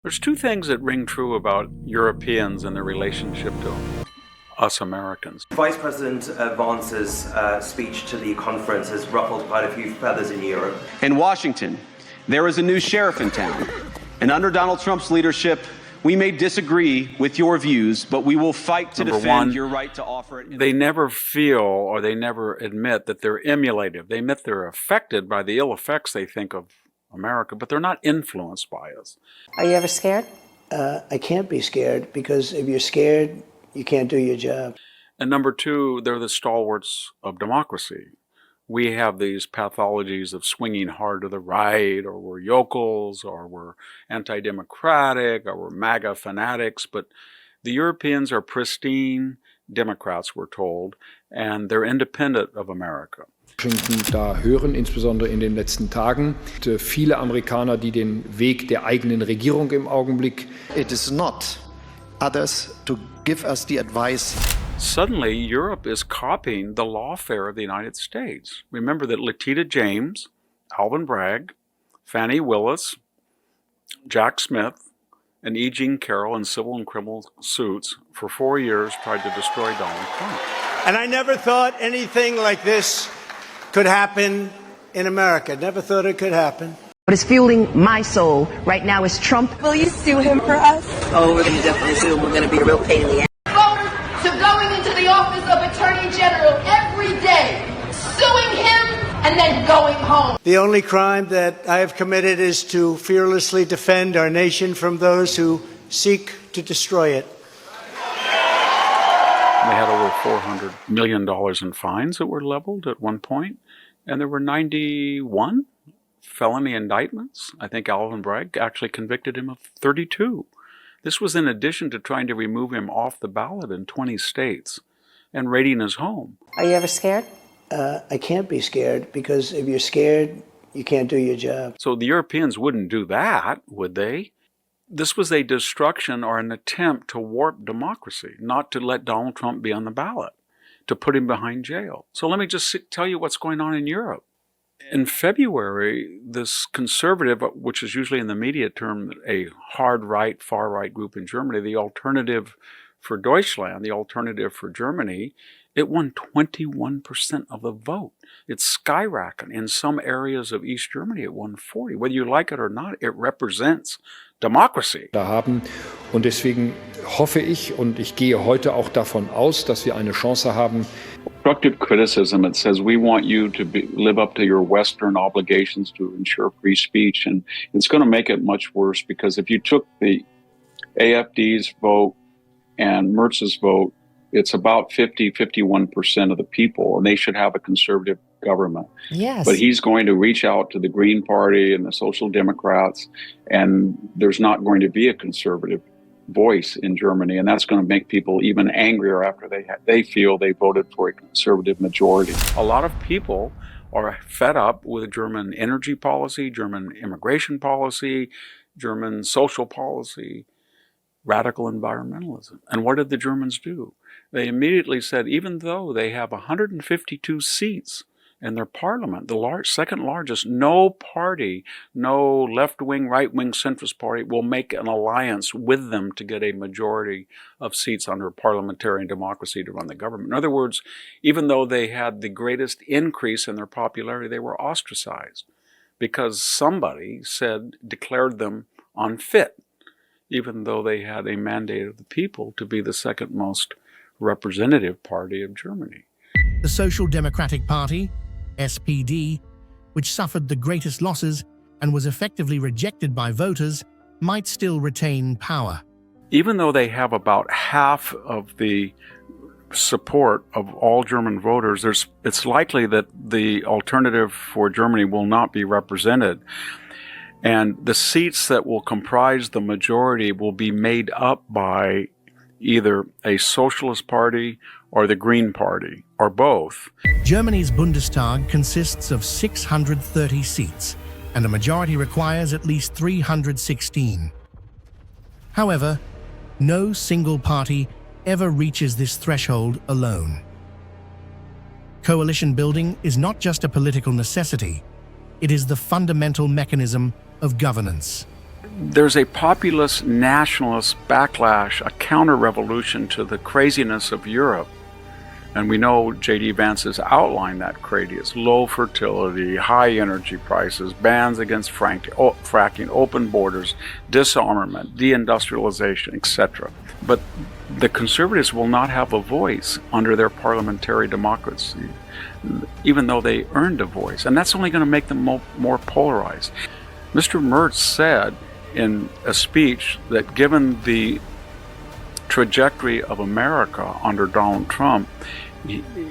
There's two things that ring true about Europeans and their relationship to us Americans. Vice President Vance's speech to the conference has ruffled quite a few feathers in Europe. In Washington, there is a new sheriff in town. And under Donald Trump's leadership, we may disagree with your views, but we will fight to defend your right to offer it. They never feel or they never admit that they're emulative. They admit they're affected by the ill effects they think of America, but they're not influenced by us. Are you ever scared? I can't be scared, because if you're scared, you can't do your job. And number two, they're the stalwarts of democracy. We have these pathologies of swinging hard to the right, or we're yokels, or we're anti-democratic, or we're MAGA fanatics. But the Europeans are pristine Democrats, we're told, and they're independent of America. Da hören, insbesondere in den letzten Tagen, viele Amerikaner, die den Weg der eigenen Regierung im Augenblick. It is not others to give us the advice. Suddenly, Europe is copying the lawfare of the United States. Remember that Letitia James, Alvin Bragg, Fannie Willis, Jack Smith, and E. Jean Carroll in civil and criminal suits for 4 years tried to destroy Donald Trump. And I never thought anything like this could happen in America. Never thought it could happen. What is fueling my soul right now is Trump. Will you sue him for us? Oh, we're going to definitely sue him. We're going to be a real pain in the ass. Voters to going into the office of Attorney General every day, suing him, and then going home. The only crime that I have committed is to fearlessly defend our nation from those who seek to destroy it. They had over $400 million in fines that were leveled at one point, and there were 91 felony indictments. I think Alvin Bragg actually convicted him of 32. This was in addition to trying to remove him off the ballot in 20 states and raiding his home. Are you ever scared? I can't be scared, because if you're scared, you can't do your job. So the Europeans wouldn't do that, would they? This was a destruction or an attempt to warp democracy, not to let Donald Trump be on the ballot, to put him behind jail. So let me just tell you what's going on in Europe. In February, this conservative, which is usually in the media term a hard right, far right group in Germany, the Alternative for Deutschland, the Alternative for Germany, it won 21% of the vote. It's skyrocketing. In some areas of East Germany, it won 40%. Whether you like it or not, it represents democracy. Und deswegen hoffe ich, und ich gehe heute auch davon aus, dass wir eine Chance haben. Constructive criticism, it says we want you to live up to your Western obligations to ensure free speech. And it's going to make it much worse, because if you took the AFD's vote and Merz's vote, it's about 51% of the people, and they should have a conservative government. Yes. But he's going to reach out to the Green Party and the Social Democrats, and there's not going to be a conservative voice in Germany, and that's going to make people even angrier after they feel they voted for a conservative majority. A lot of people are fed up with German energy policy, German immigration policy, German social policy, radical environmentalism. And what did the Germans do? They immediately said, even though they have 152 seats in their parliament, the second largest, no party, no left-wing, right-wing centrist party will make an alliance with them to get a majority of seats under parliamentary democracy to run the government. In other words, even though they had the greatest increase in their popularity, they were ostracized because somebody declared them unfit, even though they had a mandate of the people to be the second most representative party of Germany. The Social Democratic Party, SPD, which suffered the greatest losses and was effectively rejected by voters, might still retain power. Even though they have about half of the support of all German voters, it's likely that the Alternative for Germany will not be represented. And the seats that will comprise the majority will be made up by either a socialist party or the Green Party, or both. Germany's Bundestag consists of 630 seats, and a majority requires at least 316. However, no single party ever reaches this threshold alone. Coalition building is not just a political necessity, it is the fundamental mechanism of governance. there's a populist nationalist backlash, a counter-revolution to the craziness of Europe. And we know J.D. Vance has outlined that craziness: low fertility, high energy prices, bans against fracking, open borders, disarmament, deindustrialization, etc. But the conservatives will not have a voice under their parliamentary democracy, even though they earned a voice. And that's only going to make them more polarized. Mr. Merz said in a speech that given the trajectory of America under Donald Trump,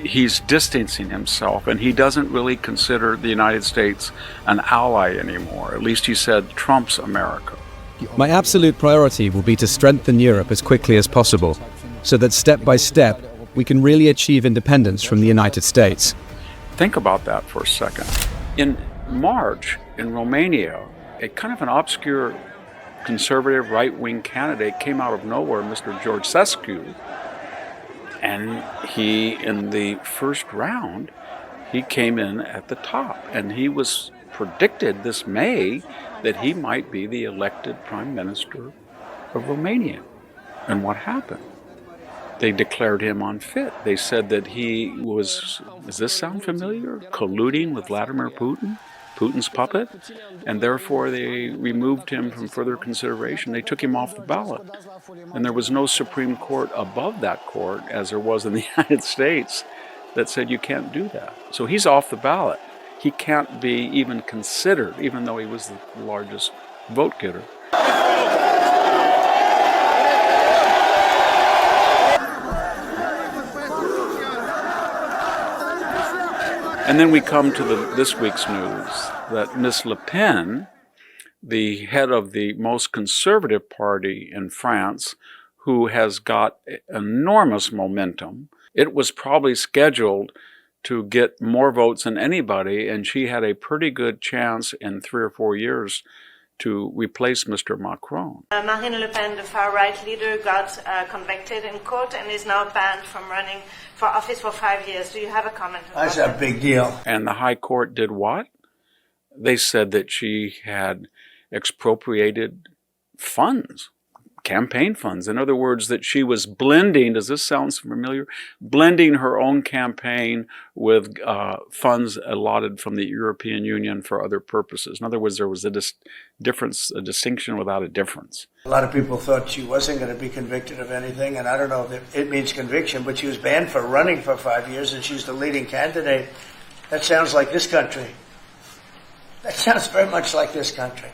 he's distancing himself, and he doesn't really consider the United States an ally anymore. At least he said Trump's America. My absolute priority will be to strengthen Europe as quickly as possible, so that step by step we can really achieve independence from the United States. Think about that for a second. In March, in Romania, a kind of an obscure conservative right-wing candidate came out of nowhere, Mr. George Sescu, and he, in the first round, he came in at the top, and he was predicted this May that he might be the elected prime minister of Romania. And what happened? They declared him unfit. They said that he was, does this sound familiar? Colluding with Vladimir Putin, Putin's puppet, and therefore they removed him from further consideration. They took him off the ballot. And there was no Supreme Court above that court, as there was in the United States, that said you can't do that. So he's off the ballot. He can't be even considered, even though he was the largest vote getter. And then we come to this week's news that Ms. Le Pen, the head of the most conservative party in France, who has got enormous momentum, it was probably scheduled to get more votes than anybody, and she had a pretty good chance in 3 or 4 years to replace Mr. Macron. Marine Le Pen, the far-right leader, got convicted in court and is now banned from running for office for 5 years. Do you have a comment? That's a big deal. And the High Court did what? They said that she had expropriated funds, campaign funds. In other words, that she was blending, does this sound familiar? Blending her own campaign with funds allotted from the European Union for other purposes. In other words, there was a distinction without a difference. A lot of people thought she wasn't going to be convicted of anything, and I don't know if it means conviction, but she was banned for running for 5 years, and she's the leading candidate. That sounds like this country. That sounds very much like this country.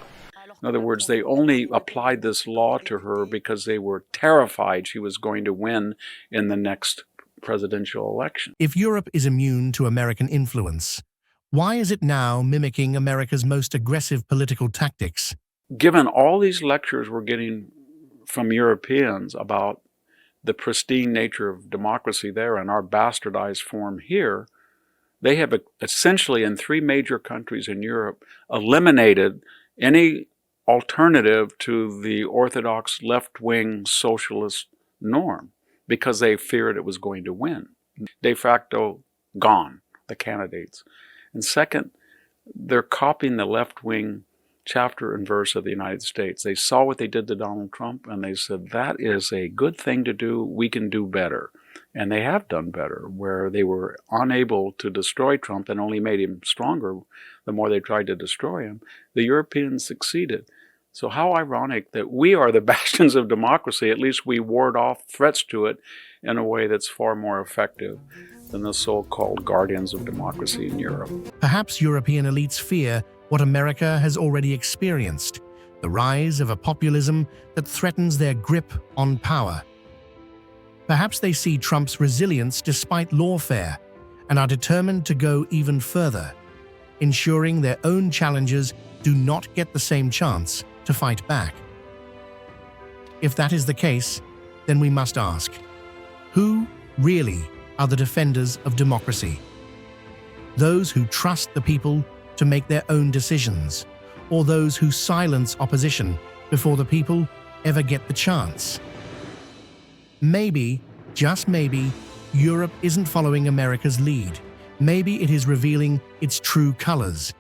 In other words, they only applied this law to her because they were terrified she was going to win in the next presidential election. If Europe is immune to American influence, why is it now mimicking America's most aggressive political tactics? Given all these lectures we're getting from Europeans about the pristine nature of democracy there and our bastardized form here, they have essentially in 3 major countries in Europe eliminated any alternative to the orthodox left-wing socialist norm because they feared it was going to win. De facto gone, the candidates. And second, they're copying the left-wing chapter and verse of the United States. They saw what they did to Donald Trump and they said, that is a good thing to do, we can do better. And they have done better, where they were unable to destroy Trump and only made him stronger the more they tried to destroy him. The Europeans succeeded. So how ironic that we are the bastions of democracy. At least we ward off threats to it in a way that's far more effective than the so-called guardians of democracy in Europe. Perhaps European elites fear what America has already experienced, the rise of a populism that threatens their grip on power. Perhaps they see Trump's resilience despite lawfare and are determined to go even further, ensuring their own challengers do not get the same chance to fight back. If that is the case, then we must ask, who really are the defenders of democracy? Those who trust the people to make their own decisions, or those who silence opposition before the people ever get the chance? Maybe, just maybe, Europe isn't following America's lead. Maybe it is revealing its true colors,